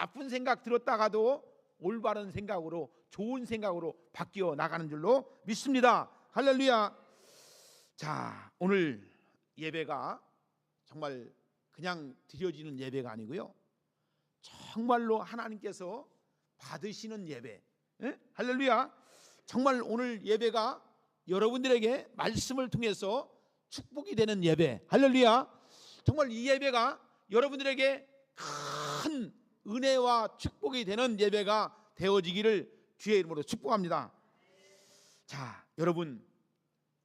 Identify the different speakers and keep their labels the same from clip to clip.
Speaker 1: 나쁜 생각 들었다가도 올바른 생각으로, 좋은 생각으로 바뀌어 나가는 줄로 믿습니다. 할렐루야. 자, 오늘 예배가 정말 그냥 드려지는 예배가 아니고요, 정말로 하나님께서 받으시는 예배. 할렐루야. 정말 오늘 예배가 여러분들에게 말씀을 통해서 축복이 되는 예배. 할렐루야. 정말 이 예배가 여러분들에게 큰 은혜와 축복이 되는 예배가 되어지기를 주의 이름으로 축복합니다. 자, 여러분,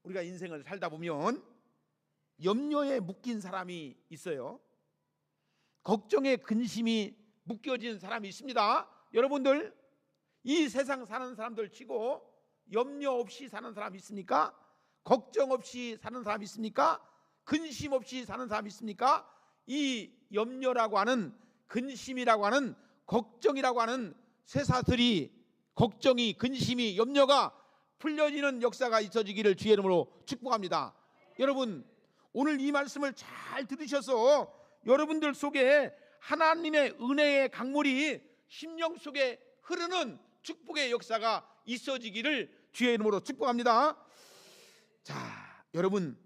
Speaker 1: 우리가 인생을 살다 보면 염려에 묶인 사람이 있어요. 걱정에 근심이 묶여진 사람이 있습니다. 여러분들, 이 세상 사는 사람들 치고 염려 없이 사는 사람 있습니까? 걱정 없이 사는 사람 있습니까? 근심 없이 사는 사람 있습니까? 이 염려라고 하는, 근심이라고 하는, 걱정이라고 하는 쇠사슬이, 걱정이, 근심이, 염려가 풀려지는 역사가 있어지기를 주의 이름으로 축복합니다. 여러분, 오늘 이 말씀을 잘 들으셔서 여러분들 속에 하나님의 은혜의 강물이 심령 속에 흐르는 축복의 역사가 있어지기를 주의 이름으로 축복합니다. 자, 여러분,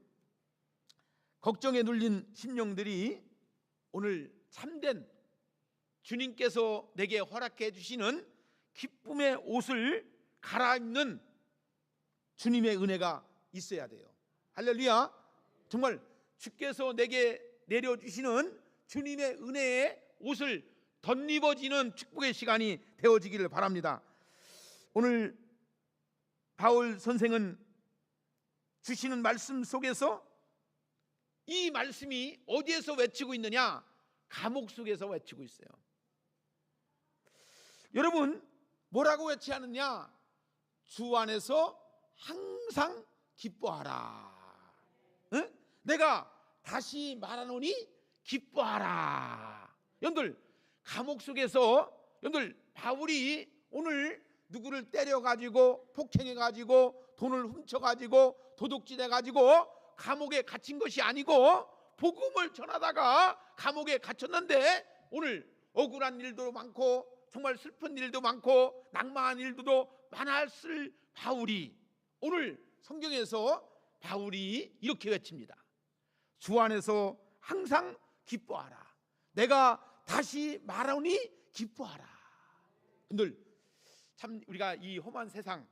Speaker 1: 걱정에 눌린 심령들이 오늘 참된 주님께서 내게 허락해 주시는 기쁨의 옷을 갈아입는 주님의 은혜가 있어야 돼요. 할렐루야. 정말 주께서 내게 내려주시는 주님의 은혜의 옷을 덧입어지는 축복의 시간이 되어지기를 바랍니다. 오늘 바울 선생은 주시는 말씀 속에서 이 말씀이 어디에서 외치고 있느냐? 감옥 속에서 외치고 있어요. 여러분, 뭐라고 외치하느냐? 주 안에서 항상 기뻐하라. 응? 내가 다시 말하노니 기뻐하라. 여러분들, 감옥 속에서 여러분들, 바울이 오늘 누구를 때려가지고, 폭행해가지고, 돈을 훔쳐가지고, 도둑질해가지고 감옥에 갇힌 것이 아니고 복음을 전하다가 감옥에 갇혔는데, 오늘 억울한 일도 많고 정말 슬픈 일도 많고 낭만한 일도 많았을 바울이, 오늘 성경에서 바울이 이렇게 외칩니다. 주 안에서 항상 기뻐하라. 내가 다시 말하오니 기뻐하라. 여러분들, 참 우리가 이 험한 세상,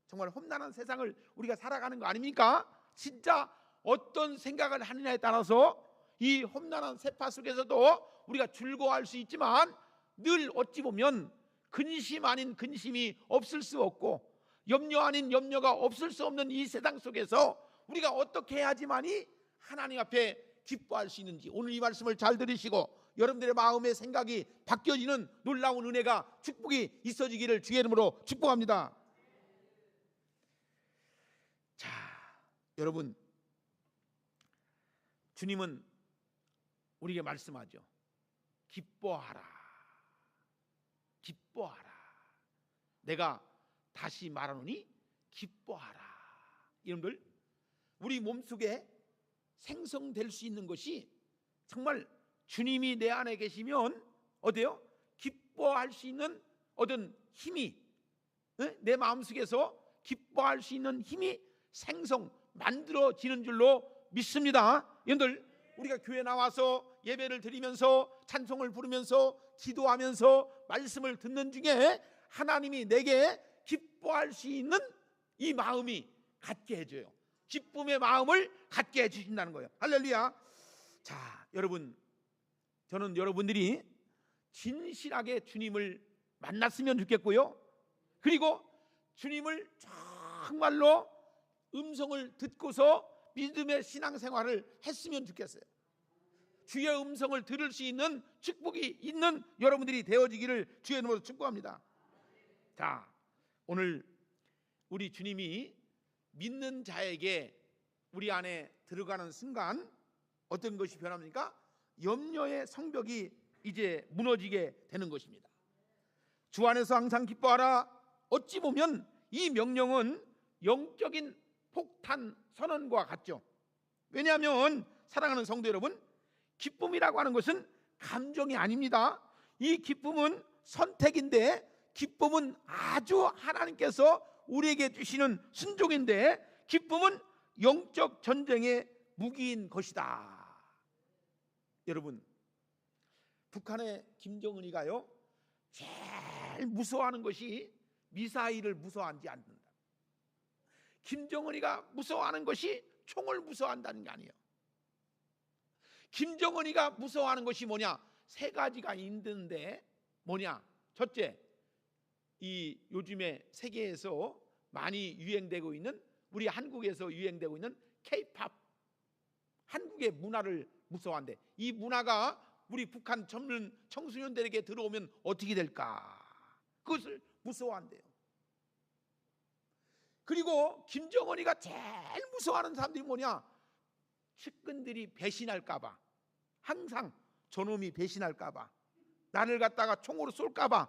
Speaker 1: 정말 험난한 세상을 우리가 살아가는 거 아닙니까? 진짜 어떤 생각을 하느냐에 따라서 이 험난한 세파 속에서도 우리가 즐거워할 수 있지만, 늘 어찌 보면 근심 아닌 근심이 없을 수 없고 염려 아닌 염려가 없을 수 없는 이 세상 속에서 우리가 어떻게 해야지만이 하나님 앞에 기뻐할 수 있는지, 오늘 이 말씀을 잘 들으시고 여러분들의 마음의 생각이 바뀌어지는 놀라운 은혜가, 축복이 있어지기를 주의 이름으로 축복합니다. 자, 여러분, 주님은 우리에게 말씀하죠. 기뻐하라. 기뻐하라. 내가 다시 말하노니 기뻐하라. 여러분들, 우리 몸속에 생성될 수 있는 것이 정말 주님이 내 안에 계시면 어때요? 기뻐할 수 있는 어떤 힘이, 내 마음속에서 기뻐할 수 있는 힘이 만들어지는 줄로 믿습니다. 여러분들, 우리가 교회 나와서 예배를 드리면서 찬송을 부르면서 기도하면서 말씀을 듣는 중에 하나님이 내게 기뻐할 수 있는 이 마음이 갖게 해줘요. 기쁨의 마음을 갖게 해주신다는 거예요. 할렐루야. 자, 여러분, 저는 여러분들이 진실하게 주님을 만났으면 좋겠고요, 그리고 주님을 정말로 음성을 듣고서 믿음의 신앙생활을 했으면 좋겠어요. 주의 음성을 들을 수 있는 축복이 있는 여러분들이 되어지기를 주의 이름으로 축복합니다. 자, 오늘 우리 주님이 믿는 자에게 우리 안에 들어가는 순간 어떤 것이 변합니까? 염려의 성벽이 이제 무너지게 되는 것입니다. 주 안에서 항상 기뻐하라. 어찌 보면 이 명령은 영적인 폭탄 선언과 같죠. 왜냐하면 사랑하는 성도 여러분, 기쁨이라고 하는 것은 감정이 아닙니다. 이 기쁨은 선택인데, 기쁨은 아주 하나님께서 우리에게 주시는 순종인데, 기쁨은 영적 전쟁의 무기인 것이다. 여러분, 북한의 김정은이가요, 제일 무서워하는 것이 미사일을 무서워하지 않는다. 김정은이가 무서워하는 것이 총을 무서워한다는 게 아니에요. 김정은이가 무서워하는 것이 뭐냐? 세 가지가 있는데, 뭐냐? 첫째, 이 요즘에 세계에서 많이 유행되고 있는, 우리 한국에서 유행되고 있는 K-팝, 한국의 문화를 무서워한대. 이 문화가 우리 북한 젊은 청소년들에게 들어오면 어떻게 될까? 그것을 무서워한대요. 그리고 김정은이가 제일 무서워하는 사람들이 뭐냐? 측근들이 배신할까봐, 항상 저놈이 배신할까봐, 나를 갖다가 총으로 쏠까봐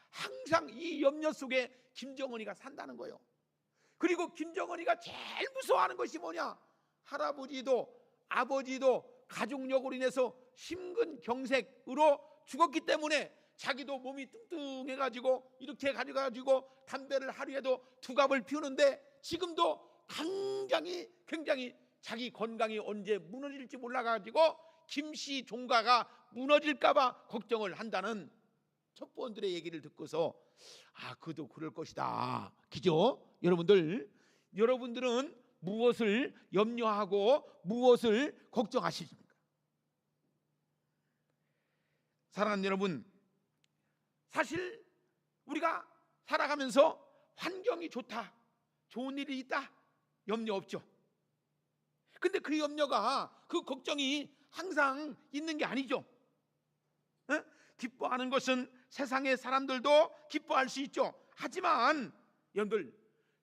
Speaker 1: 항상 이 염려 속에 김정은이가 산다는 거예요. 그리고 김정은이가 제일 무서워하는 것이 뭐냐? 할아버지도 아버지도 가족력으로 인해서 심근경색으로 죽었기 때문에 자기도 몸이 뚱뚱해가지고 이렇게 가져가지고 담배를 하루에도 2갑을 피우는데, 지금도 굉장히 자기 건강이 언제 무너질지 몰라가지고 김씨 종가가 무너질까봐 걱정을 한다는 첩보원들의 얘기를 듣고서, 그도 그럴 것이다. 그죠? 여러분들은 무엇을 염려하고 무엇을 걱정하십니까? 사랑하는 여러분, 사실 우리가 살아가면서 환경이 좋다, 좋은 일이 있다, 염려 없죠. 근데 그 염려가, 그 걱정이 항상 있는 게 아니죠. 기뻐하는 것은 세상의 사람들도 기뻐할 수 있죠. 하지만 여러분들,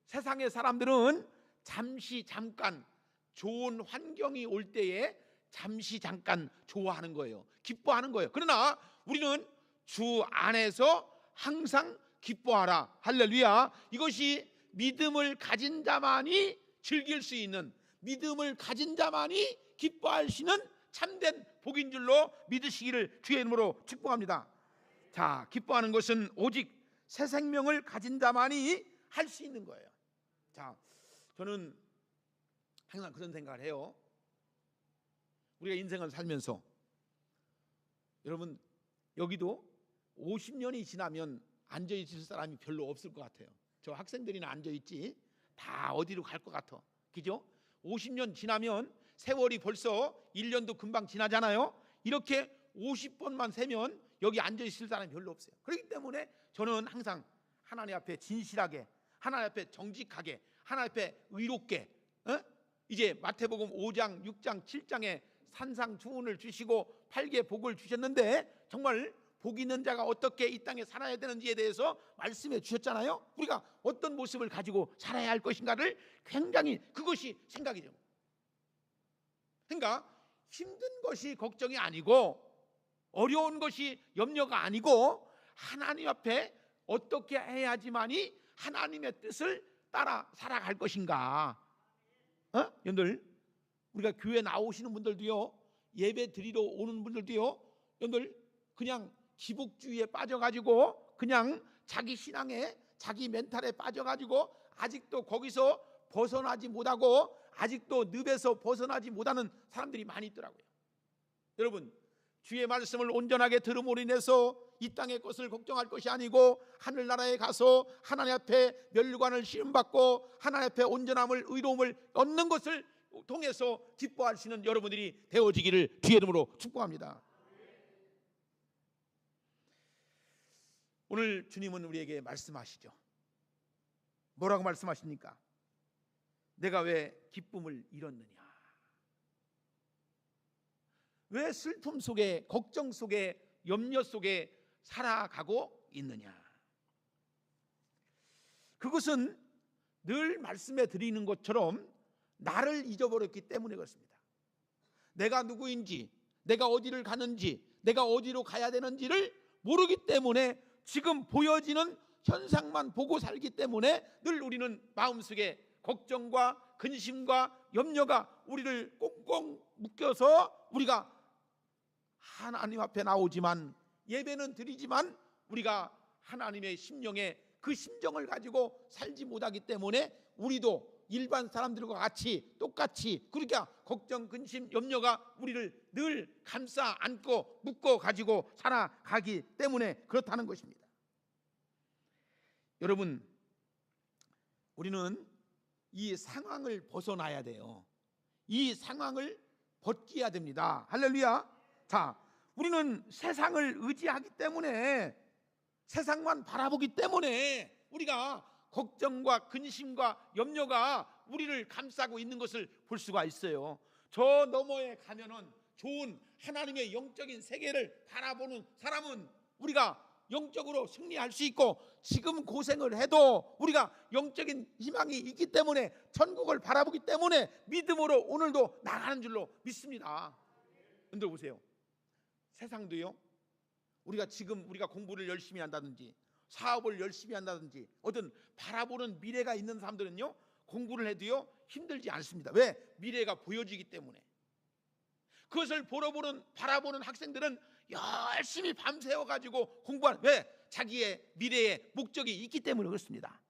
Speaker 1: 세상의 사람들은 잠깐 좋은 환경이 올 때에 잠깐 좋아하는 거예요. 기뻐하는 거예요. 그러나 우리는 주 안에서 항상 기뻐하라. 할렐루야. 이것이 믿음을 가진 자만이 즐길 수 있는, 믿음을 가진 자만이 기뻐할 수 있는 참된 복인 줄로 믿으시기를 주의 이름으로 축복합니다. 자, 기뻐하는 것은 오직 새 생명을 가진 자만이 할 수 있는 거예요. 자, 저는 항상 그런 생각을 해요. 우리가 인생을 살면서, 여러분, 여기도 50년이 지나면 앉아있을 사람이 별로 없을 것 같아요. 저 학생들이나 앉아있지 다 어디로 갈 것 같아. 그죠? 50년 지나면 세월이 벌써 1년도 금방 지나잖아요. 이렇게 50번만 세면 여기 앉아있을 사람이 별로 없어요. 그렇기 때문에 저는 항상 하나님 앞에 진실하게, 하나님 앞에 정직하게, 하나님 앞에 의롭게, 이제 마태복음 5장, 6장, 7장에 산상주훈을 주시고 8개 복을 주셨는데, 정말 복 있는 자가 어떻게 이 땅에 살아야 되는지에 대해서 말씀해 주셨잖아요. 우리가 어떤 모습을 가지고 살아야 할 것인가를 굉장히, 그것이 생각이 돼요. 그러니까 힘든 것이 걱정이 아니고, 어려운 것이 염려가 아니고, 하나님 앞에 어떻게 해야지만이 하나님의 뜻을 따라 살아갈 것인가. 여러분들, 우리가 교회 나오시는 분들도요, 예배 드리러 오는 분들도요, 여러분들 그냥 기복주의에 빠져가지고, 그냥 자기 신앙에, 자기 멘탈에 빠져가지고 아직도 거기서 벗어나지 못하고, 아직도 늪에서 벗어나지 못하는 사람들이 많이 있더라고요. 여러분, 주의 말씀을 온전하게 들음으로 인해서 이 땅의 것을 걱정할 것이 아니고, 하늘나라에 가서 하나님 앞에 멸관을 시험받고 하나님 앞에 온전함을, 의로움을 얻는 것을 통해서 기뻐할 수 있는 여러분들이 되어지기를 주의 이름으로 축복합니다. 오늘 주님은 우리에게 말씀하시죠. 뭐라고 말씀하십니까? 내가 왜 기쁨을 잃었느냐? 왜 슬픔 속에, 걱정 속에, 염려 속에 살아가고 있느냐? 그것은 늘 말씀해 드리는 것처럼 나를 잊어버렸기 때문에 그렇습니다. 내가 누구인지, 내가 어디를 가는지, 내가 어디로 가야 되는지를 모르기 때문에, 지금 보여지는 현상만 보고 살기 때문에 늘 우리는 마음속에 걱정과 근심과 염려가 우리를 꽁꽁 묶여서 우리가 하나님 앞에 나오지만 예배는 드리지만 우리가 하나님의 심령에 그 심정을 가지고 살지 못하기 때문에 우리도 일반 사람들과 같이 똑같이 그러니까 걱정, 근심, 염려가 우리를 늘 감싸 안고 묶어 가지고 살아가기 때문에 그렇다는 것입니다. 여러분, 우리는 이 상황을 벗어나야 돼요. 이 상황을 벗겨야 됩니다. 할렐루야. 자, 우리는 세상을 의지하기 때문에, 세상만 바라보기 때문에 우리가 걱정과 근심과 염려가 우리를 감싸고 있는 것을 볼 수가 있어요. 저 너머에 가면은 좋은 하나님의 영적인 세계를 바라보는 사람은 우리가 영적으로 승리할 수 있고, 지금 고생을 해도 우리가 영적인 희망이 있기 때문에, 천국을 바라보기 때문에 믿음으로 오늘도 나가는 줄로 믿습니다. 근데 보세요, 세상도요, 우리가 지금 우리가 공부를 열심히 한다든지 사업을 열심히 한다든지 어떤 바라보는 미래가 있는 사람들은요, 공부를 해도요 힘들지 않습니다. 왜? 미래가 보여지기 때문에. 그것을 바라보는 학생들은 열심히 밤새워 가지고 공부하는, 왜? 자기의 미래의 목적이 있기 때문에 그렇습니다.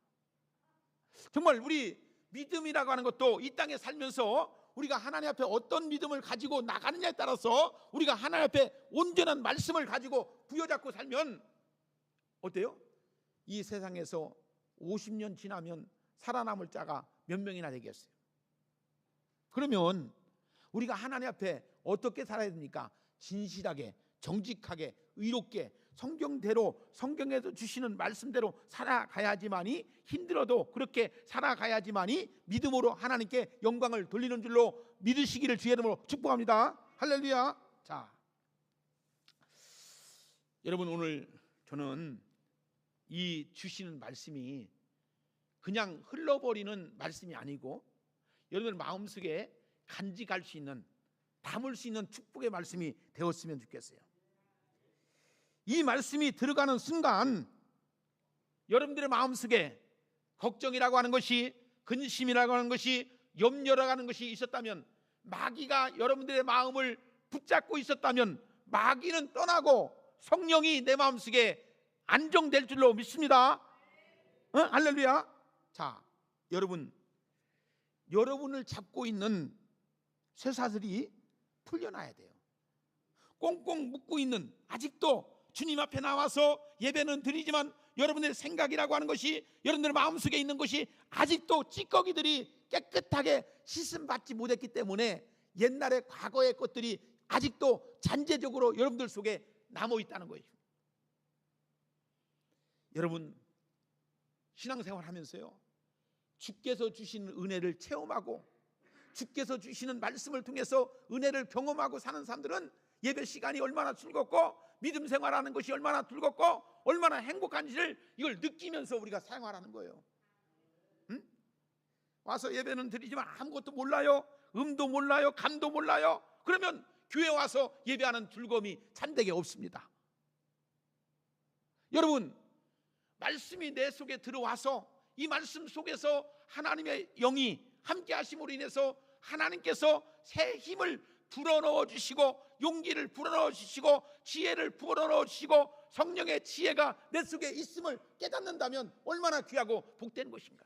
Speaker 1: 정말 우리 믿음이라고 하는 것도 이 땅에 살면서 우리가 하나님 앞에 어떤 믿음을 가지고 나가느냐에 따라서 우리가 하나님 앞에 온전한 말씀을 가지고 부여잡고 살면 어때요? 이 세상에서 50년 지나면 살아남을 자가 몇 명이나 되겠어요? 그러면 우리가 하나님 앞에 어떻게 살아야 됩니까? 진실하게, 정직하게, 의롭게, 성경대로, 성경에서 주시는 말씀대로 살아가야지만이, 힘들어도 그렇게 살아가야지만이 믿음으로 하나님께 영광을 돌리는 줄로 믿으시기를 주의 이름으로 축복합니다. 할렐루야. 자, 여러분, 오늘 저는 이 주시는 말씀이 그냥 흘러버리는 말씀이 아니고 여러분들 마음속에 간직할 수 있는, 담을 수 있는 축복의 말씀이 되었으면 좋겠어요. 이 말씀이 들어가는 순간 여러분들의 마음속에 걱정이라고 하는 것이, 근심이라고 하는 것이, 염려라고 하는 것이 있었다면, 마귀가 여러분들의 마음을 붙잡고 있었다면 마귀는 떠나고 성령이 내 마음속에 안정될 줄로 믿습니다. 할렐루야. 자, 여러분을 잡고 있는 쇠사슬이 풀려나야 돼요. 꽁꽁 묶고 있는, 아직도 주님 앞에 나와서 예배는 드리지만 여러분들의 생각이라고 하는 것이, 여러분들의 마음속에 있는 것이 아직도 찌꺼기들이 깨끗하게 씻음받지 못했기 때문에 옛날의 과거의 것들이 아직도 잔재적으로 여러분들 속에 남아있다는 거예요. 여러분, 신앙생활 하면서요, 주께서 주시는 은혜를 체험하고 주께서 주시는 말씀을 통해서 은혜를 경험하고 사는 사람들은 예배 시간이 얼마나 즐겁고 믿음 생활하는 것이 얼마나 즐겁고 얼마나 행복한지를 이걸 느끼면서 우리가 생활하는 거예요. 와서 예배는 드리지만 아무것도 몰라요. 음도 몰라요. 감도 몰라요. 그러면 교회 와서 예배하는 즐거움이 참되게 없습니다. 여러분, 말씀이 내 속에 들어와서 이 말씀 속에서 하나님의 영이 함께 하심으로 인해서 하나님께서 새 힘을 불어넣어 주시고, 용기를 불어넣어 주시고, 지혜를 불어넣어 주시고, 성령의 지혜가 내 속에 있음을 깨닫는다면 얼마나 귀하고 복된 것인가.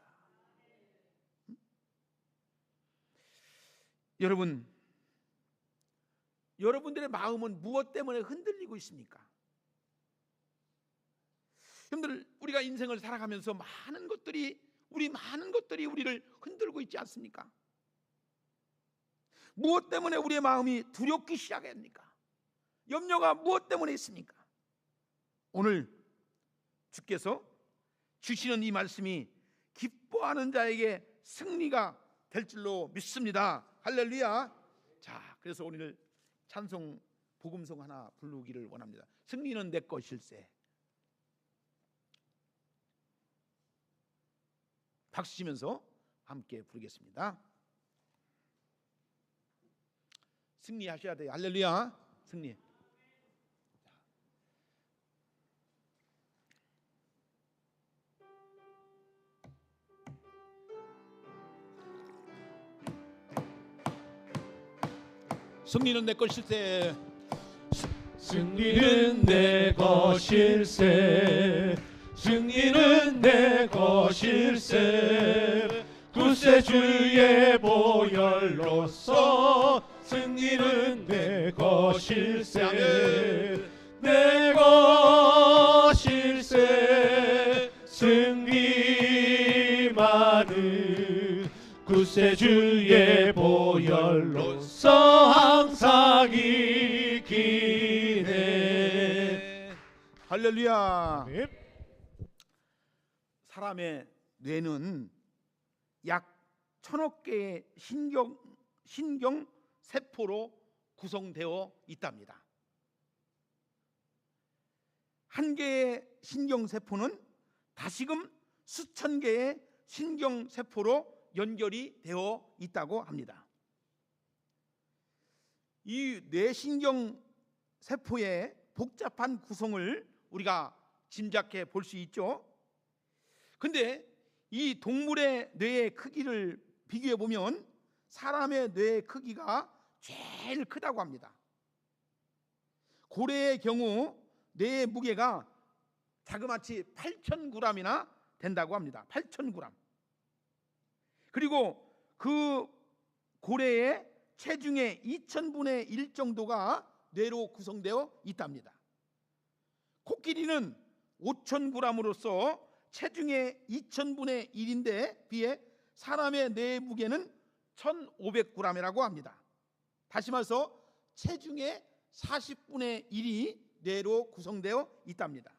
Speaker 1: 여러분들의 마음은 무엇 때문에 흔들리고 있습니까? 여러분들, 우리가 인생을 살아가면서 많은 것들이 우리를 흔들고 있지 않습니까? 무엇 때문에 우리의 마음이 두렵기 시작합니까? 염려가 무엇 때문에 있습니까? 오늘 주께서 주시는 이 말씀이 기뻐하는 자에게 승리가 될 줄로 믿습니다. 할렐루야. 자, 그래서 오늘 찬송 복음송 하나 부르기를 원합니다. 승리는 내 것일세. 박수 치면서 함께 부르겠습니다. 승리하셔야 돼요. 할렐루야. 승리. 승리는 내 것일세.
Speaker 2: 승리는 내 것일세. 승리는 내 것일세. 구세주의 보혈로서 승리는 내 것일세. 내 것일세. 승리만은 구세주의 보혈로서 항상 이기네.
Speaker 1: 할렐루야.
Speaker 2: 네.
Speaker 1: 사람의 뇌는 약 1000억 개의 신경 세포로 구성되어 있답니다. 한 개의 신경 세포는 다시금 수천 개의 신경 세포로 연결이 되어 있다고 합니다. 이 뇌신경 세포의 복잡한 구성을 우리가 짐작해 볼 수 있죠. 근데 이 동물의 뇌의 크기를 비교해 보면 사람의 뇌의 크기가 제일 크다고 합니다. 고래의 경우 뇌의 무게가 자그마치 8,000g이나 된다고 합니다. 8,000g. 그리고 그 고래의 체중의 2000분의 1 정도가 뇌로 구성되어 있답니다. 코끼리는 5000g으로서 체중의 2000분의 1인데 비해 사람의 뇌 무게는 1500g이라고 합니다. 다시 말해서 체중의 40분의 1이 뇌로 구성되어 있답니다.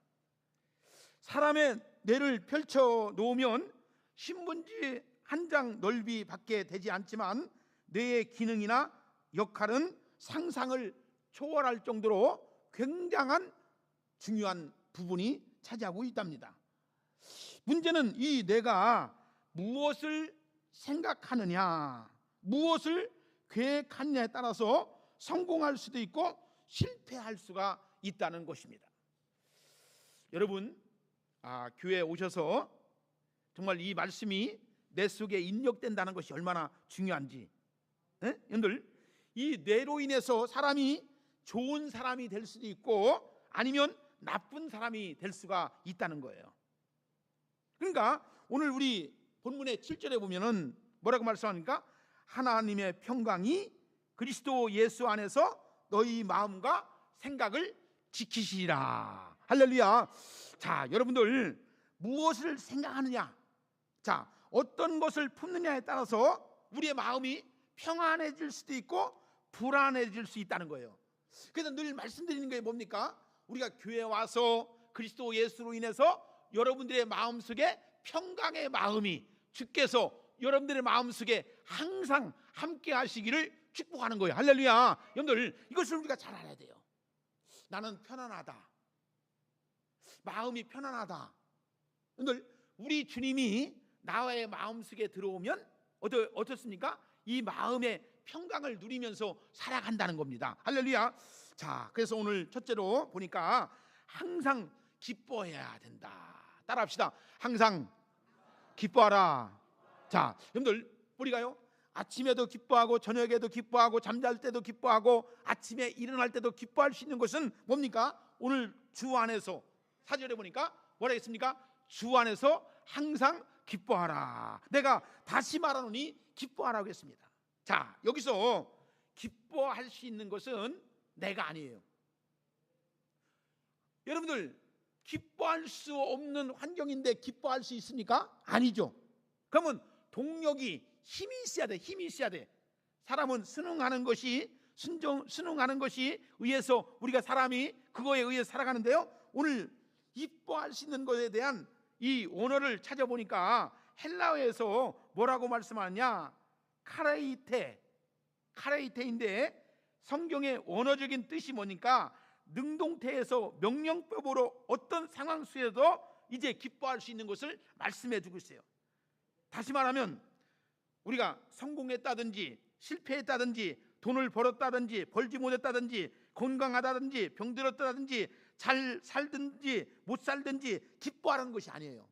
Speaker 1: 사람의 뇌를 펼쳐 놓으면 신문지 한 장 넓이밖에 되지 않지만 뇌의 기능이나 역할은 상상을 초월할 정도로 굉장한 중요한 부분이 차지하고 있답니다. 문제는 이 뇌가 무엇을 생각하느냐, 무엇을 계획하느냐에 따라서 성공할 수도 있고 실패할 수가 있다는 것입니다. 여러분, 교회에 오셔서 정말 이 말씀이 뇌 속에 입력된다는 것이 얼마나 중요한지. 여러분들, 이 뇌로 인해서 사람이 좋은 사람이 될 수도 있고 아니면 나쁜 사람이 될 수가 있다는 거예요. 그러니까 오늘 우리 본문의 7절에 보면은 뭐라고 말씀하니까 하나님의 평강이 그리스도 예수 안에서 너희 마음과 생각을 지키시리라. 할렐루야. 자, 여러분들 무엇을 생각하느냐, 자, 어떤 것을 품느냐에 따라서 우리의 마음이 평안해질 수도 있고 불안해질 수 있다는 거예요. 그래서 늘 말씀드리는 게 뭡니까? 우리가 교회에 와서 그리스도 예수로 인해서 여러분들의 마음속에 평강의 마음이 주께서 여러분들의 마음속에 항상 함께 하시기를 축복하는 거예요. 할렐루야. 여러분들, 이것을 우리가 잘 알아야 돼요. 나는 편안하다, 마음이 편안하다. 여러분들, 우리 주님이 나의 마음속에 들어오면 어떻습니까? 이 마음의 평강을 누리면서 살아간다는 겁니다. 할렐루야. 자, 그래서 오늘 첫째로 보니까 항상 기뻐해야 된다. 따라합시다. 항상 기뻐하라. 자, 여러분들, 우리가요, 아침에도 기뻐하고 저녁에도 기뻐하고 잠잘 때도 기뻐하고 아침에 일어날 때도 기뻐할 수 있는 것은 뭡니까? 오늘 주 안에서 4절에 보니까 뭐라 했습니까? 주 안에서 항상 기뻐하라. 내가 다시 말하노니 기뻐하라고 했습니다. 자, 여기서 기뻐할 수 있는 것은 내가 아니에요. 여러분들, 기뻐할 수 없는 환경인데 기뻐할 수 있습니까? 아니죠. 그러면 동력이, 힘이 있어야 돼. 힘이 있어야 돼. 사람은 순응하는 것이 의해서 우리가 사람이 그거에 의해 살아가는데요, 오늘 기뻐할 수 있는 것에 대한 이 원어를 찾아보니까 헬라어에서 뭐라고 말씀하느냐, 카레이테인데 성경의 원어적인 뜻이 뭐니까 능동태에서 명령법으로 어떤 상황 속에도 이제 기뻐할 수 있는 것을 말씀해 주고 있어요. 다시 말하면 우리가 성공했다든지 실패했다든지 돈을 벌었다든지 벌지 못했다든지 건강하다든지 병들었다든지 잘 살든지 못 살든지 기뻐하라는 것이 아니에요.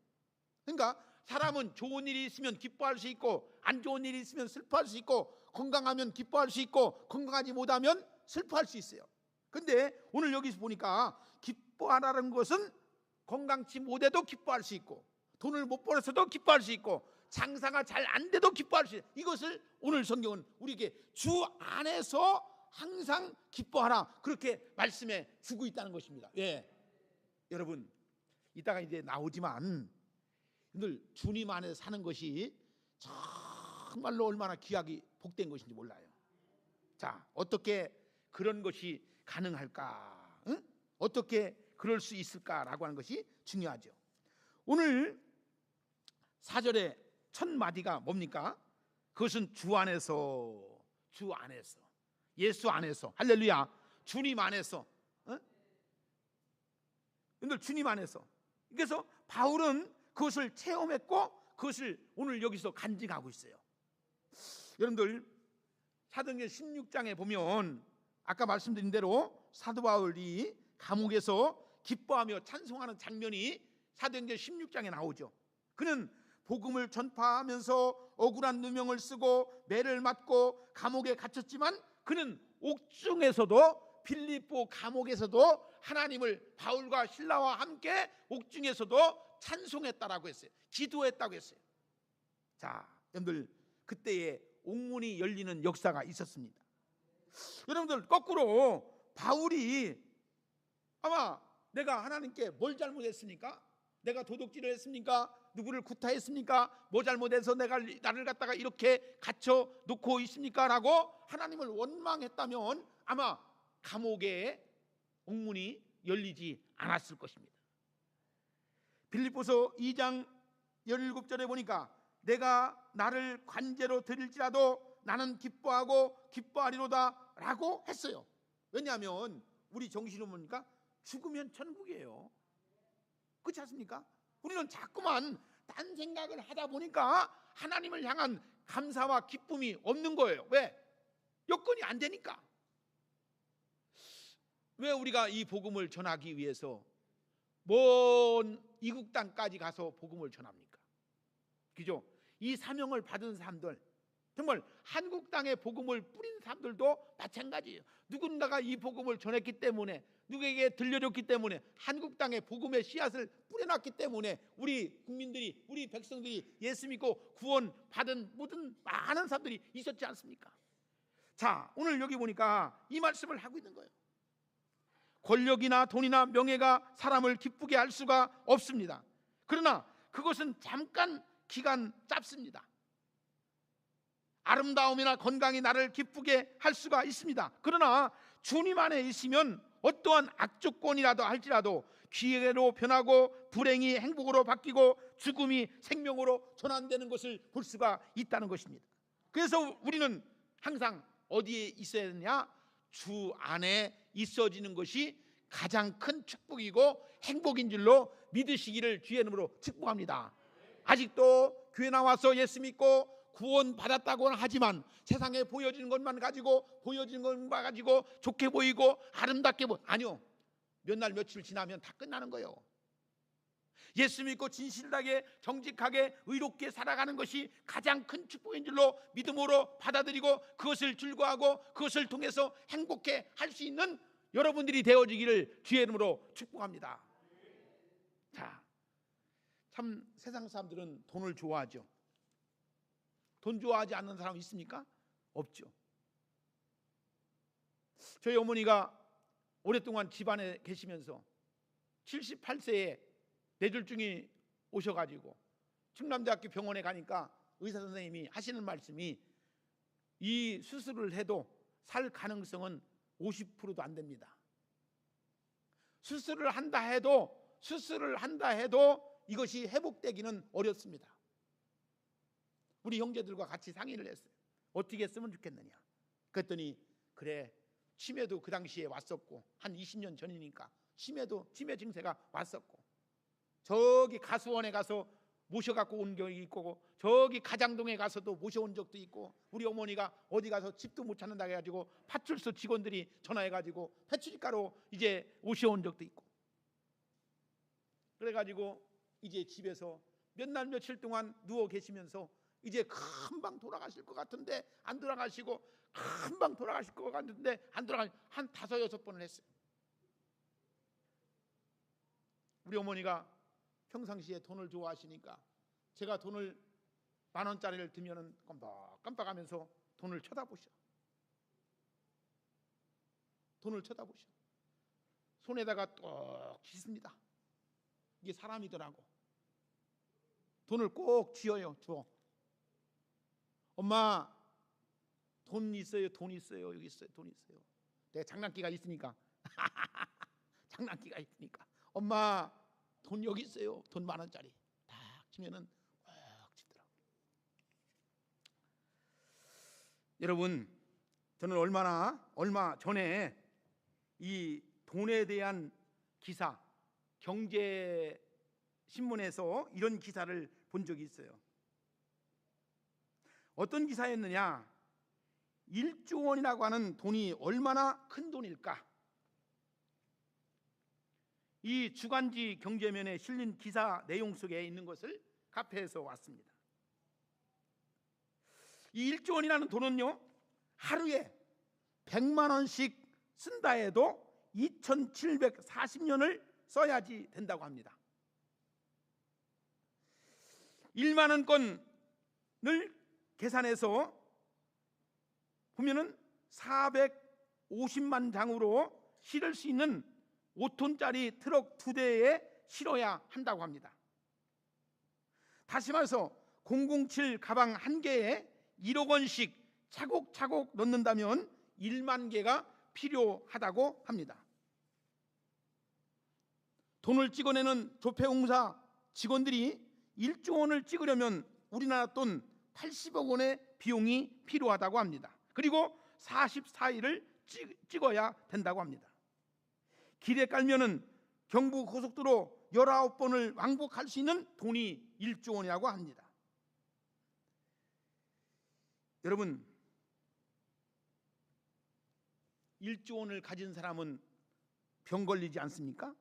Speaker 1: 그러니까 사람은 좋은 일이 있으면 기뻐할 수 있고 안 좋은 일이 있으면 슬퍼할 수 있고 건강하면 기뻐할 수 있고 건강하지 못하면 슬퍼할 수 있어요. 근데 오늘 여기서 보니까 기뻐하라는 것은 건강치 못해도 기뻐할 수 있고, 돈을 못 벌어서도 기뻐할 수 있고, 장사가 잘 안 돼도 기뻐할 수 있고, 이것을 오늘 성경은 우리에게 주 안에서 항상 기뻐하라, 그렇게 말씀해 주고 있다는 것입니다. 예, 여러분 이따가 이제 나오지만 늘 주님 안에 사는 것이 정말로 얼마나 귀하게 복된 것인지 몰라요. 자, 어떻게 그런 것이 가능할까? 응? 어떻게 그럴 수 있을까라고 하는 것이 중요하죠. 오늘 4절의 첫 마디가 뭡니까? 그것은 주 안에서, 주 안에서, 예수 안에서, 할렐루야, 주님 안에서, 여러분들 주님 안에서. 그래서 바울은 그것을 체험했고 그것을 오늘 여기서 간직하고 있어요. 여러분들 사도행전 16장에 보면 아까 말씀드린 대로 사도 바울이 감옥에서 기뻐하며 찬송하는 장면이 사도행전 16장에 나오죠. 그는 복음을 전파하면서 억울한 누명을 쓰고 매를 맞고 감옥에 갇혔지만 그는 옥중에서도, 빌립보 감옥에서도 하나님을 바울과 실라와 함께 옥중에서도 찬송했다라고 했어요. 기도했다고 했어요. 자, 여러분들 그때에 옥문이 열리는 역사가 있었습니다. 여러분들 거꾸로 바울이 아마 내가 하나님께 뭘 잘못했습니까? 내가 도둑질을 했습니까? 누구를 구타했습니까? 뭐 잘못해서 내가 나를 갖다가 이렇게 갇혀 놓고 있습니까? 라고 하나님을 원망했다면 아마 감옥에 옥문이 열리지 않았을 것입니다. 빌립보서 2장 17절에 보니까 내가 나를 관제로 드릴지라도 나는 기뻐하고 기뻐하리로다 라고 했어요. 왜냐하면 우리 정신은 뭡니까? 죽으면 천국이에요. 그렇지 않습니까? 우리는 자꾸만 딴 생각을 하다 보니까 하나님을 향한 감사와 기쁨이 없는 거예요. 왜? 여건이 안 되니까. 왜 우리가 이 복음을 전하기 위해서 먼 이국 땅까지 가서 복음을 전합니까? 그죠? 이 사명을 받은 사람들, 정말 한국 땅에 복음을 뿌린 사람들도 마찬가지예요. 누군가가 이 복음을 전했기 때문에, 누구에게 들려줬기 때문에, 한국 땅에 복음의 씨앗을 뿌려놨기 때문에 우리 국민들이, 우리 백성들이 예수 믿고 구원 받은 모든 많은 사람들이 있었지 않습니까? 자, 오늘 여기 보니까 이 말씀을 하고 있는 거예요. 권력이나 돈이나 명예가 사람을 기쁘게 할 수가 없습니다. 그러나 그것은 잠깐 기간 짧습니다. 아름다움이나 건강이 나를 기쁘게 할 수가 있습니다. 그러나 주님 안에 있으면 어떠한 악조건이라도 할지라도 기회로 변하고 불행이 행복으로 바뀌고 죽음이 생명으로 전환되는 것을 볼 수가 있다는 것입니다. 그래서 우리는 항상 어디에 있어야 되냐? 주 안에 있어지는 것이 가장 큰 축복이고 행복인 줄로 믿으시기를 주의 이름으로 축복합니다. 아직도 교회 나와서 예수 믿고 구원 받았다고는 하지만 세상에 보여지는 것만 가지고 좋게 보이고 아름답게 아니요, 몇 날 며칠 지나면 다 끝나는 거예요. 예수 믿고 진실하게 정직하게 의롭게 살아가는 것이 가장 큰 축복인 줄로 믿음으로 받아들이고 그것을 즐거워하고 그것을 통해서 행복해 할 수 있는 여러분들이 되어지기를 주의 이름으로 축복합니다. 자, 참 세상 사람들은 돈을 좋아하죠. 돈 좋아하지 않는 사람 있습니까? 없죠. 저희 어머니가 오랫동안 집안에 계시면서 78세에 뇌졸중이 오셔가지고 충남대학교 병원에 가니까 의사 선생님이 하시는 말씀이 이 수술을 해도 살 가능성은 50%도 안 됩니다. 수술을 한다 해도 이것이 회복되기는 어렵습니다. 우리 형제들과 같이 상의를 했어요. 어떻게 했으면 좋겠느냐. 그랬더니 그래, 치매도 그 당시에 왔었고 한 20년 전이니까 치매 증세가 왔었고 저기 가수원에 가서 모셔갖고 온 경우가 있고 저기 가장동에 가서도 모셔온 적도 있고 우리 어머니가 어디 가서 집도 못 찾는다 해가지고 파출소 직원들이 전화해가지고 배추집가로 이제 오셔온 적도 있고 그래가지고 이제 집에서 몇 날 며칠 동안 누워 계시면서 이제 금방 돌아가실 것 같은데 안 돌아가시고, 금방 돌아가실 것 같은데 안 돌아가시고, 한 5-6번을 했어요. 우리 어머니가 평상시에 돈을 좋아하시니까 제가 돈을 10,000원짜리를 들면은 깜빡깜빡하면서 돈을 쳐다보셔. 돈을 쳐다보셔. 손에다가 꼭 쥐습니다. 이게 사람이더라고. 돈을 꼭 쥐어요. 줘. 엄마, 돈 있어요? 돈 있어요? 여기 있어요. 돈 있어요. 내가 장난기가 있으니까 장난기가 있으니까 엄마, 돈 여기 있어요. 돈 10,000원짜리 딱 치면은 꼭 쥐더라고. 여러분, 저는 얼마 전에 이 돈에 대한 기사, 경제 신문에서 이런 기사를 본 적이 있어요. 어떤 기사였느냐? 1조 원이라고 하는 돈이 얼마나 큰 돈일까? 이 주간지 경제면에 실린 기사 내용 속에 있는 것을 카페에서 왔습니다. 이 1조 원이라는 돈은요, 하루에 100만 원씩 쓴다 해도 2740년을 써야지 된다고 합니다. 1만 원권을 계산해서 보면은 450만 장으로 실을 수 있는 5톤짜리 트럭 2대에 실어야 한다고 합니다. 다시 말해서 007 가방 한 개에 1억 원씩 차곡차곡 넣는다면 1만 개가 필요하다고 합니다. 돈을 찍어내는 조폐공사 직원들이 1조 원을 찍으려면 우리나라 돈 80억 원의 비용이 필요하다고 합니다. 그리고 44일을 찍어야 된다고 합니다. 길에 깔면은 경부 고속도로 19번을 왕복할 수 있는 돈이 1조 원이라고 합니다. 여러분, 1조 원을 가진 사람은 병 걸리지 않습니까?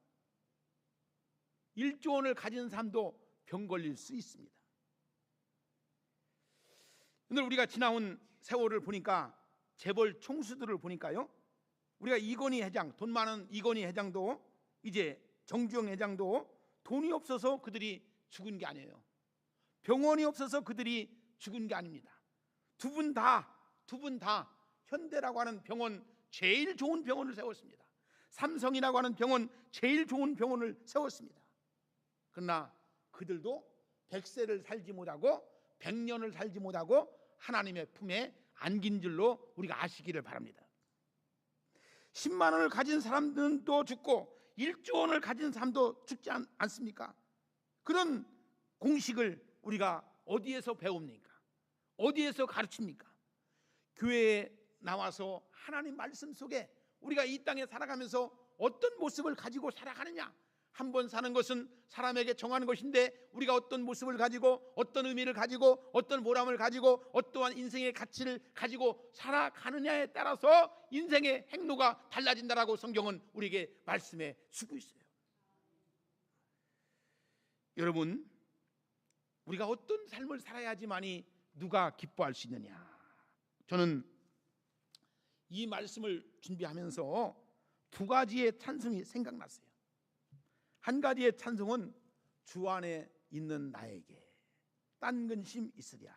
Speaker 1: 1조 원을 가진 사람도 병 걸릴 수 있습니다. 오늘 우리가 지나온 세월을 보니까 재벌 총수들을 보니까요, 우리가 이건희 회장, 돈 많은 이건희 회장도, 이제 정주영 회장도 돈이 없어서 그들이 죽은 게 아니에요. 병원이 없어서 그들이 죽은 게 아닙니다. 두 분 다 현대라고 하는 병원, 제일 좋은 병원을 세웠습니다. 삼성이라고 하는 병원, 제일 좋은 병원을 세웠습니다. 그러나 그들도 100세를 살지 못하고 100년을 살지 못하고 하나님의 품에 안긴 줄로 우리가 아시기를 바랍니다. 10만 원을 가진 사람들도 죽고 1조 원을 가진 사람도 죽지 않습니까? 그런 공식을 우리가 어디에서 배웁니까? 어디에서 가르칩니까? 교회에 나와서 하나님 말씀 속에 우리가 이 땅에 살아가면서 어떤 모습을 가지고 살아가느냐? 한 번 사는 것은 사람에게 정하는 것인데 우리가 어떤 모습을 가지고, 어떤 의미를 가지고, 어떤 보람을 가지고, 어떠한 인생의 가치를 가지고 살아가느냐에 따라서 인생의 행로가 달라진다라고 성경은 우리에게 말씀해 주고 있어요. 여러분, 우리가 어떤 삶을 살아야지만이 누가 기뻐할 수 있느냐? 저는 이 말씀을 준비하면서 2가지의 찬송이 생각났어요. 한 가지의 찬송은 주 안에 있는 나에게 딴 근심 있으랴.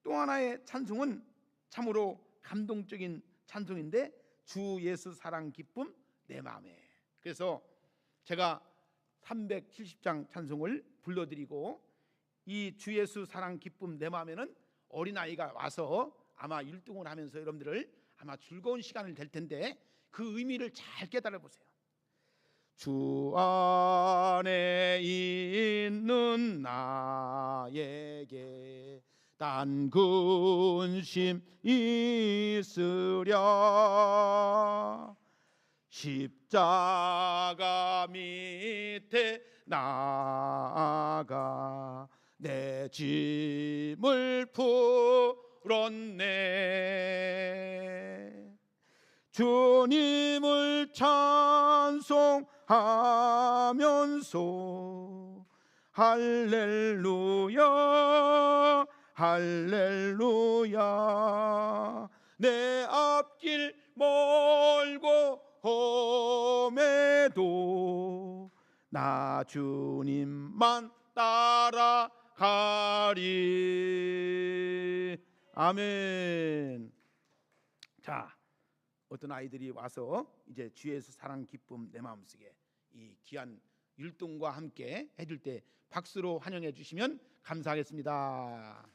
Speaker 1: 또 하나의 찬송은 참으로 감동적인 찬송인데, 주 예수 사랑 기쁨 내 마음에. 그래서 제가 370장 찬송을 불러드리고, 이 주 예수 사랑 기쁨 내 마음에는 어린아이가 와서 아마 율동을 하면서 여러분들을 아마 즐거운 시간을 될 텐데, 그 의미를 잘 깨달아 보세요. 주 안에 있는 나에게 딴 근심 있으랴. 십자가 밑에 나아가 내 짐을 풀었네. 주님을 찬송하면서 할렐루야 할렐루야. 내 앞길 멀고 험해도 나 주님만 따라가리. 아멘. 자, 어떤 아이들이 와서 이제 주에서 사랑 기쁨 내 마음속에 이 귀한 율동과 함께 해줄 때 박수로 환영해 주시면 감사하겠습니다.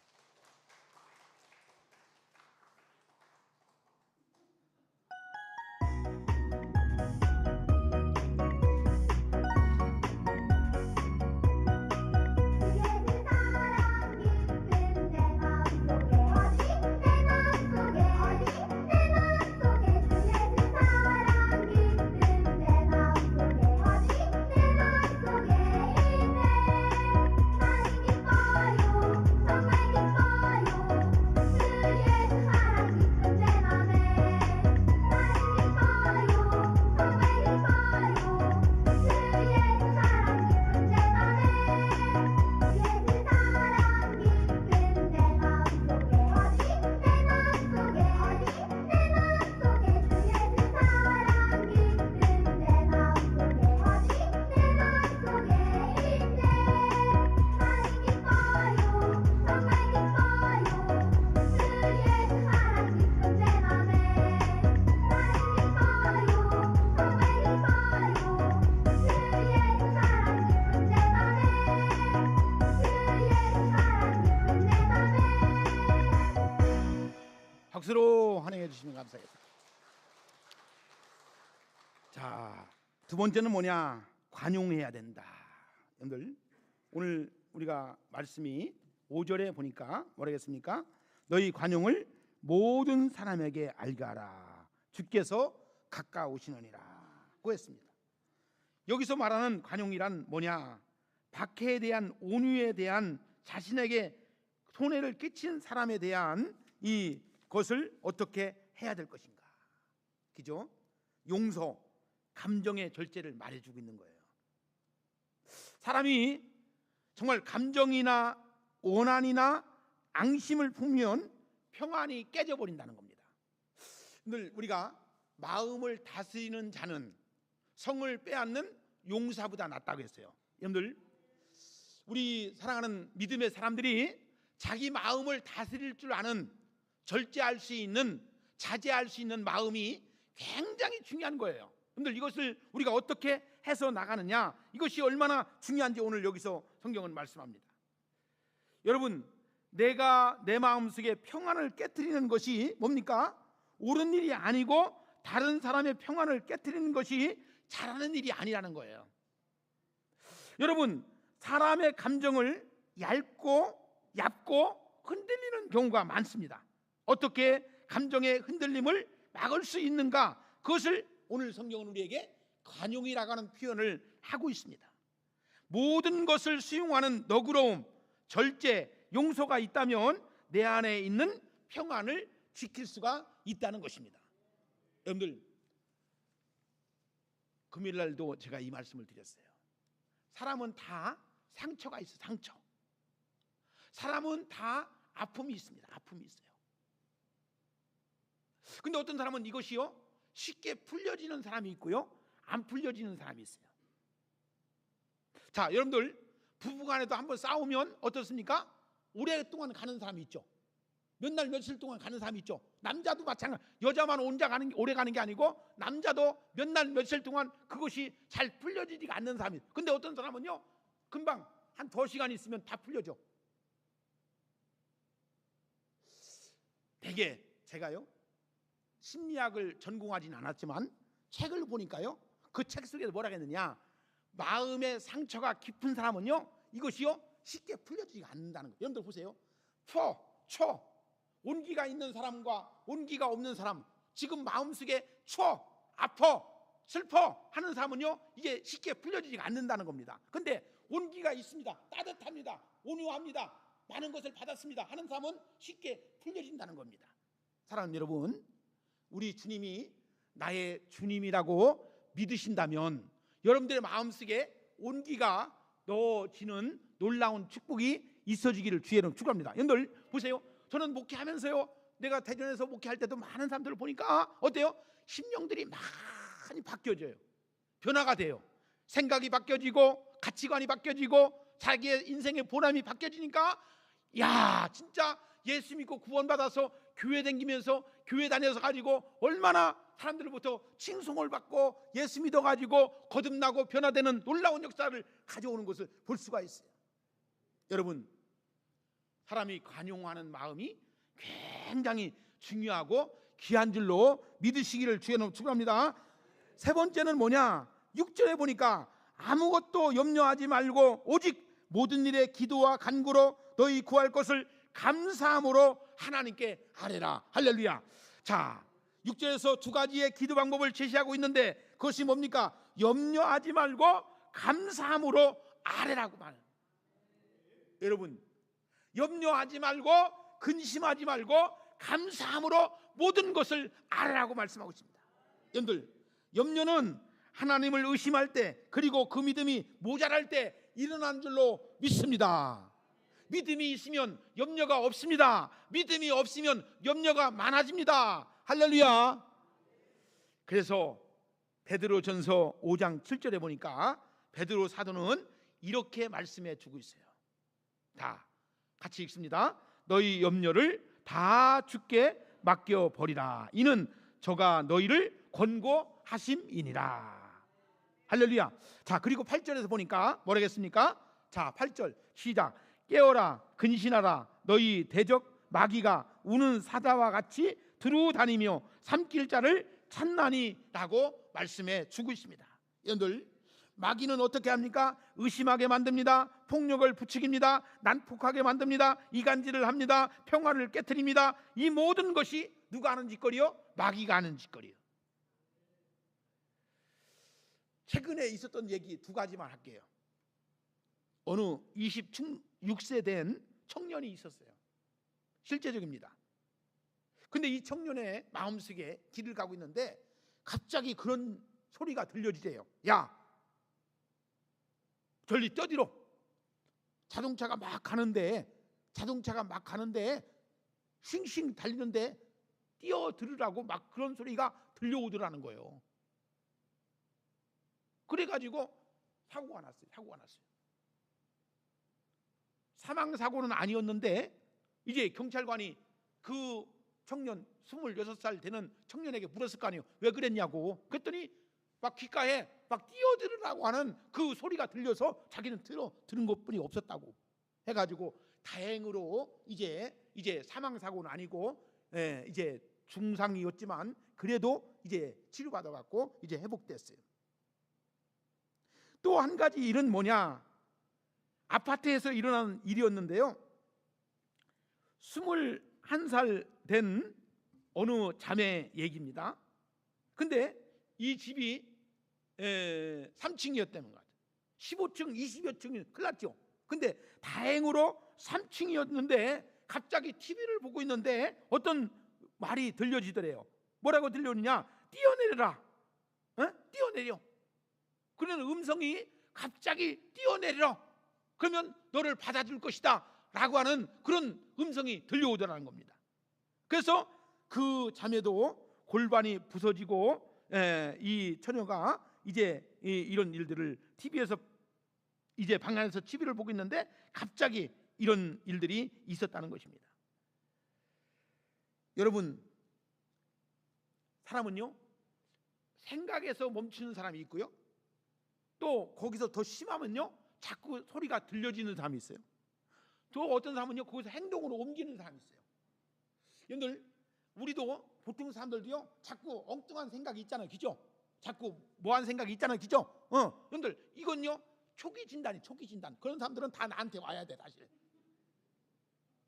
Speaker 1: 박수로 환영해 주시면 감사하겠습니다. 자, 두 번째는 뭐냐? 관용해야 된다. 여러분들, 오늘 우리가 말씀이 5절에 보니까 뭐라겠습니까? 너희 관용을 모든 사람에게 알게 하라. 주께서 가까우시느니라고 했습니다. 여기서 말하는 관용이란 뭐냐? 박해에 대한 온유에 대한 자신에게 손해를 끼친 사람에 대한 이 것을 어떻게 해야 될 것인가? 그죠? 용서, 감정의 절제를 말해주고 있는 거예요. 사람이 정말 감정이나 원한이나 앙심을 품으면 평안이 깨져버린다는 겁니다. 늘 우리가 마음을 다스리는 자는 성을 빼앗는 용사보다 낫다고 했어요. 여러분들, 우리 사랑하는 믿음의 사람들이 자기 마음을 다스릴 줄 아는, 절제할 수 있는, 자제할 수 있는 마음이 굉장히 중요한 거예요. 여러분들, 이것을 우리가 어떻게 해서 나가느냐, 이것이 얼마나 중요한지 오늘 여기서 성경은 말씀합니다. 여러분, 내가 내 마음속에 평안을 깨트리는 것이 뭡니까? 옳은 일이 아니고 다른 사람의 평안을 깨트리는 것이 잘하는 일이 아니라는 거예요. 여러분, 사람의 감정을 얇고 흔들리는 경우가 많습니다. 어떻게 감정의 흔들림을 막을 수 있는가? 그것을 오늘 성경은 우리에게 관용이라고 하는 표현을 하고 있습니다. 모든 것을 수용하는 너그러움, 절제, 용서가 있다면 내 안에 있는 평안을 지킬 수가 있다는 것입니다. 여러분들, 금요일 날도 제가 이 말씀을 드렸어요. 사람은 다 상처가 있어요. 상처. 사람은 다 아픔이 있습니다. 아픔이 있어요. 근데 어떤 사람은 이것이요, 쉽게 풀려지는 사람이 있고요, 안 풀려지는 사람이 있어요. 자, 여러분들, 부부간에도 한번 싸우면 어떻습니까? 오랫동안 가는 사람이 있죠. 몇 날 며칠 동안 가는 사람이 있죠. 남자도 마찬가지. 여자만 오래 가는 게 아니고 남자도 몇 날 며칠 동안 그것이 잘 풀려지지가 않는 사람이 있어요. 근데 어떤 사람은요, 금방 한 2시간 있으면 다 풀려져. 되게 제가요, 심리학을 전공하진 않았지만 책을 보니까요, 그 책 속에서 뭐라 했느냐, 마음의 상처가 깊은 사람은요, 이것이요 쉽게 풀려지지 않는다는 거예요. 여러분들 보세요. 온기가 있는 사람과 온기가 없는 사람, 지금 마음속에 아파, 슬퍼 하는 사람은요, 이게 쉽게 풀려지지 않는다는 겁니다. 근데 온기가 있습니다, 따뜻합니다, 온유합니다, 많은 것을 받았습니다 하는 사람은 쉽게 풀려진다는 겁니다. 사랑하는 여러분, 우리 주님이 나의 주님이라고 믿으신다면 여러분들의 마음속에 온기가 나눠지는 놀라운 축복이 있어지기를 주의 이름으로 축원합니다. 여러분들 보세요. 저는 목회하면서요, 내가 대전에서 목회할 때도 많은 사람들을 보니까 어때요? 심령들이 많이 바뀌어져요. 변화가 돼요. 생각이 바뀌어지고 가치관이 바뀌어지고 자기의 인생의 보람이 바뀌어지니까, 야, 진짜 예수 믿고 구원받아서 교회 다니면서 교회 다녀서 가지고 얼마나 사람들로부터 칭송을 받고 예수 믿어가지고 거듭나고 변화되는 놀라운 역사를 가져오는 것을 볼 수가 있어요. 여러분, 사람이 관용하는 마음이 굉장히 중요하고 귀한 줄로 믿으시기를 주의 이름으로 축원합니다. 세 번째는 뭐냐? 6절에 보니까 아무것도 염려하지 말고 오직 모든 일에 기도와 간구로 너희 구할 것을 감사함으로 하나님께 아뢰라. 할렐루야. 자, 6절에서 두 가지의 기도 방법을 제시하고 있는데 그것이 뭡니까? 염려하지 말고 감사함으로 아뢰라고 말해요. 여러분, 염려하지 말고 근심하지 말고 감사함으로 모든 것을 아뢰라고 말씀하고 있습니다. 여러분들, 염려는 하나님을 의심할 때, 그리고 그 믿음이 모자랄 때 일어난 줄로 믿습니다. 믿음이 있으면 염려가 없습니다. 믿음이 없으면 염려가 많아집니다. 할렐루야. 그래서 베드로전서 5장 7절에 보니까 베드로 사도는 이렇게 말씀해 주고 있어요. 다 같이 읽습니다. 너희 염려를 다 주께 맡겨버리라. 이는 저가 너희를 권고하심이니라. 할렐루야. 자, 그리고 8절에서 보니까 뭐라겠습니까? 자, 8절 시작. 깨어라, 근신하라. 너희 대적 마귀가 우는 사자와 같이 두루 다니며 삼킬 자를 찾나니 라고 말씀해 주고 있습니다. 여러분들, 마귀는 어떻게 합니까? 의심하게 만듭니다. 폭력을 부추깁니다. 난폭하게 만듭니다. 이간질을 합니다. 평화를 깨트립니다. 이 모든 것이 누가 하는 짓거리요? 마귀가 하는 짓거리요. 최근에 있었던 얘기 두 가지만 할게요. 어느 26세 된 청년이 있었어요. 실제적입니다. 근데 이 청년의 마음속에 길을 가고 있는데 갑자기 그런 소리가 들려지대요. 야, 저리 뛰어들어. 자동차가 막 가는데 싱싱 달리는데 뛰어들으라고 막 그런 소리가 들려오더라는 거예요. 그래가지고 사고가 났어요. 사망사고는 아니었는데 이제 경찰관이 그 청년 26살 되는 청년에게 물었을 거 아니에요. 왜 그랬냐고. 그랬더니 막 귓가에 막 뛰어들으라고 하는 그 소리가 들려서 자기는 들은 것뿐이 없었다고 해가지고 다행으로 이제 사망사고는 아니고 이제 중상이었지만 그래도 이제 치료받아갖고 이제 회복됐어요. 또 한 가지 일은 뭐냐? 아파트에서 일어난 일이었는데요. 21살 된 어느 자매 얘기입니다. 근데 이 집이 3층이었다는 것 같아요. 15층, 20여 층이 큰일 났죠. 근데 다행으로 3층이었는데 갑자기 TV를 보고 있는데 어떤 말이 들려지더래요. 뭐라고 들려오느냐? 뛰어내려라. 뛰어내려. 그런 음성이 갑자기 뛰어내려. 그러면 너를 받아줄 것이다 라고 하는 그런 음성이 들려오더라는 겁니다. 그래서 그 자매도 골반이 부서지고 이 처녀가 이제 이런 일들을 TV에서 이제 방 안에서 TV를 보고 있는데 갑자기 이런 일들이 있었다는 것입니다. 여러분, 사람은요 생각에서 멈추는 사람이 있고요, 또 거기서 더 심하면요 자꾸 소리가 들려지는 사람이 있어요. 또 어떤 사람은요 거기서 행동으로 옮기는 사람이 있어요. 여러분들, 우리도 보통 사람들도요 자꾸 엉뚱한 생각이 있잖아요, 그죠? 자꾸 뭐한 생각이 있잖아요, 그죠? 여러분들, 이건요 초기 진단. 그런 사람들은 다 나한테 와야 돼, 사실.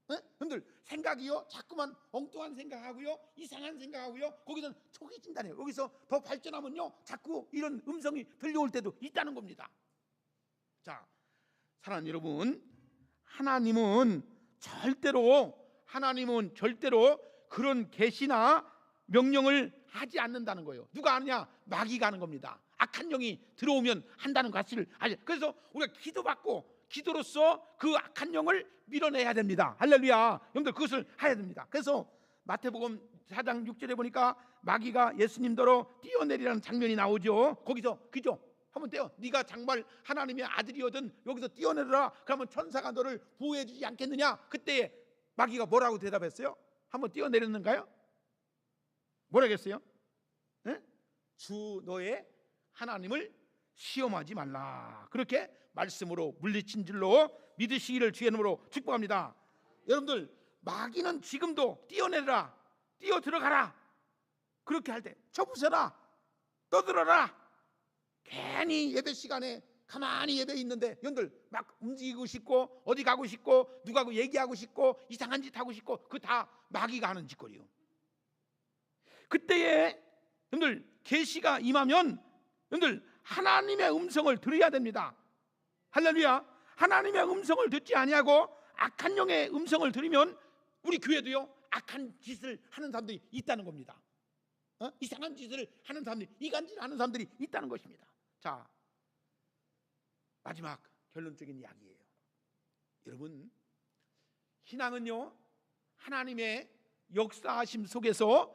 Speaker 1: 여러분들, 생각이요 자꾸만 엉뚱한 생각하고요, 이상한 생각하고요, 거기서는 초기 진단이에요. 여기서 더 발전하면요 자꾸 이런 음성이 들려올 때도 있다는 겁니다. 자, 사랑하는 여러분, 하나님은 절대로 그런 계시나 명령을 하지 않는다는 거예요. 누가 하느냐? 마귀가 하는 겁니다. 악한 영이 들어오면 한다는 것을 알죠. 그래서 우리가 기도받고 기도로서 그 악한 영을 밀어내야 됩니다. 할렐루야. 여러분들 그것을 해야 됩니다. 그래서 마태복음 4장 6절에 보니까 마귀가 예수님더러 뛰어내리라는 장면이 나오죠. 거기서 그죠? 한번 떼요. 네가 정말 하나님의 아들이거든 여기서 뛰어내려라. 그러면 천사가 너를 보호해 주지 않겠느냐. 그때 마귀가 뭐라고 대답했어요? 한번 뛰어내렸는가요? 뭐라겠어요? 네? 주 너의 하나님을 시험하지 말라. 그렇게 말씀으로 물리친 줄로 믿으시기를 주의 이름으로 축복합니다. 여러분들 마귀는 지금도 뛰어내라, 뛰어 들어가라 그렇게 할 때 쳐부셔라, 떠들어라. 괜히 예배 시간에 가만히 예배 있는데 여러분들 막 움직이고 싶고 어디 가고 싶고 누가하고 얘기하고 싶고 이상한 짓 하고 싶고 그 다 마귀가 하는 짓거리요. 그때에 여러분들 계시가 임하면 여러분들 하나님의 음성을 들어야 됩니다. 할렐루야. 하나님의 음성을 듣지 아니하고 악한 영의 음성을 들으면 우리 교회도요 악한 짓을 하는 사람들이 있다는 겁니다. 이상한 짓을 하는 사람들이, 이간질을 하는 사람들이 있다는 것입니다. 자, 마지막 결론적인 이야기예요. 여러분, 신앙은요 하나님의 역사하심 속에서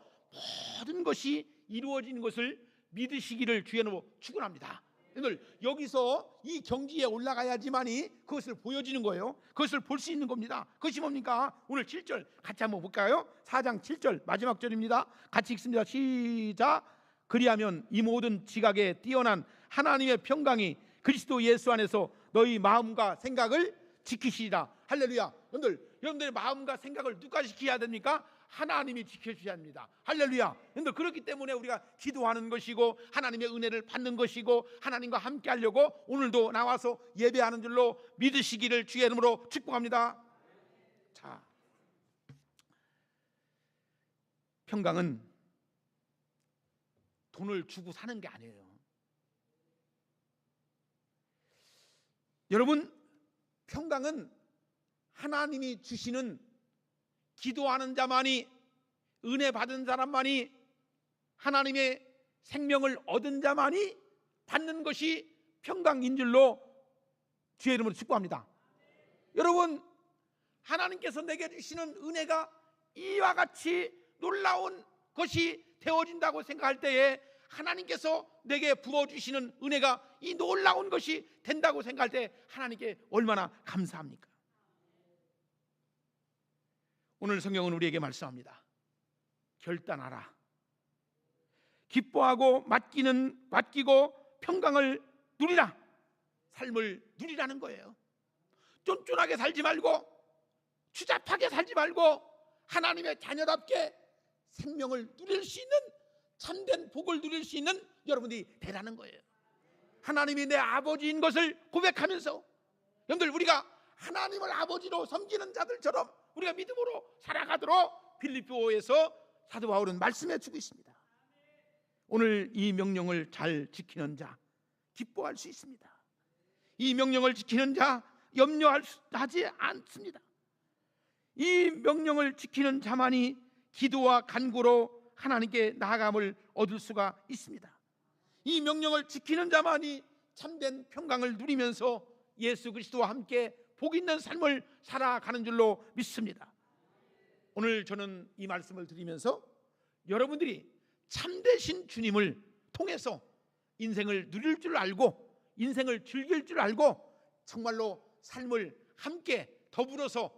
Speaker 1: 모든 것이 이루어지는 것을 믿으시기를 주의 이름으로 축원합니다. 여러분들 여기서 이 경지에 올라가야지만이 그것을 보여지는 거예요. 그것을 볼 수 있는 겁니다. 그것이 뭡니까? 오늘 7절 같이 한번 볼까요? 4장 7절 마지막 절입니다. 같이 읽습니다. 시작. 그리하면 이 모든 지각에 뛰어난 하나님의 평강이 그리스도 예수 안에서 너희 마음과 생각을 지키시리라. 할렐루야. 여러분들의 마음과 생각을 누가 지켜야 됩니까? 하나님이 지켜주셔야 합니다. 할렐루야. 여러분들 그렇기 때문에 우리가 기도하는 것이고 하나님의 은혜를 받는 것이고 하나님과 함께 하려고 오늘도 나와서 예배하는 줄로 믿으시기를 주의 이름으로 축복합니다. 자, 평강은 돈을 주고 사는 게 아니에요. 여러분, 평강은 하나님이 주시는, 기도하는 자만이, 은혜 받은 사람만이, 하나님의 생명을 얻은 자만이 받는 것이 평강인 줄로 주의 이름으로 축복합니다. 여러분, 하나님께서 내게 주시는 은혜가 이와 같이 놀라운 것이 되어진다고 생각할 때에 하나님께서 내게 부어주시는 은혜가 이 놀라운 것이 된다고 생각할 때 하나님께 얼마나 감사합니까? 오늘 성경은 우리에게 말씀합니다. 결단하라. 기뻐하고 맡기고 평강을 누리라. 삶을 누리라는 거예요. 쫀쫀하게 살지 말고 추잡하게 살지 말고 하나님의 자녀답게 생명을 누릴 수 있는, 참된 복을 누릴 수 있는 여러분들이 되라는 거예요. 하나님이 내 아버지인 것을 고백하면서 여러분들 우리가 하나님을 아버지로 섬기는 자들처럼 우리가 믿음으로 살아가도록 빌립보에서 사도 바울은 말씀해 주고 있습니다. 오늘 이 명령을 잘 지키는 자 기뻐할 수 있습니다. 이 명령을 지키는 자 염려하지 않습니다. 이 명령을 지키는 자만이 기도와 간구로 하나님께 나아감을 얻을 수가 있습니다. 이 명령을 지키는 자만이 참된 평강을 누리면서 예수 그리스도와 함께 복 있는 삶을 살아가는 줄로 믿습니다. 오늘 저는 이 말씀을 드리면서 여러분들이 참되신 주님을 통해서 인생을 누릴 줄 알고 인생을 즐길 줄 알고 정말로 삶을 함께 더불어서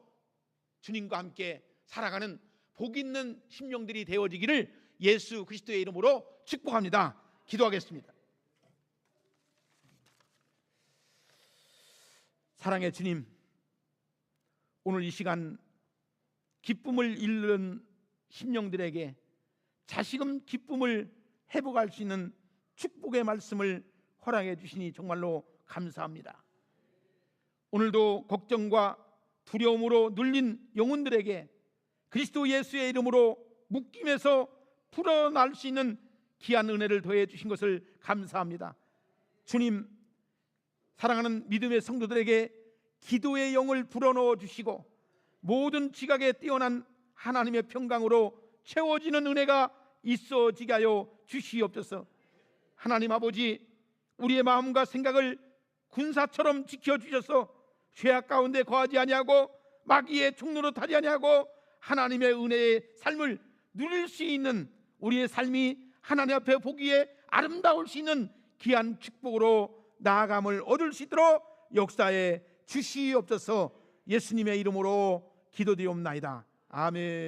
Speaker 1: 주님과 함께 살아가는 복 있는 심령들이 되어지기를 예수 그리스도의 이름으로 축복합니다. 기도하겠습니다. 사랑의 주님, 오늘 이 시간 기쁨을 잃는 심령들에게 다시금 기쁨을 회복할 수 있는 축복의 말씀을 허락해 주시니 정말로 감사합니다. 오늘도 걱정과 두려움으로 눌린 영혼들에게 그리스도 예수의 이름으로 묶임에서 풀어날 수 있는 귀한 은혜를 더해 주신 것을 감사합니다. 주님, 사랑하는 믿음의 성도들에게 기도의 영을 불어넣어 주시고 모든 지각에 뛰어난 하나님의 평강으로 채워지는 은혜가 있어지게 하여 주시옵소서. 하나님 아버지, 우리의 마음과 생각을 군사처럼 지켜주셔서 죄악 가운데 거하지 아니하고 마귀의 종로로 타지 아니하고 하나님의 은혜의 삶을 누릴 수 있는 우리의 삶이 하나님 앞에 보기에 아름다울 수 있는 귀한 축복으로 나아감을 얻을 수 있도록 역사에 주시옵소서. 예수님의 이름으로 기도드리옵나이다. 아멘.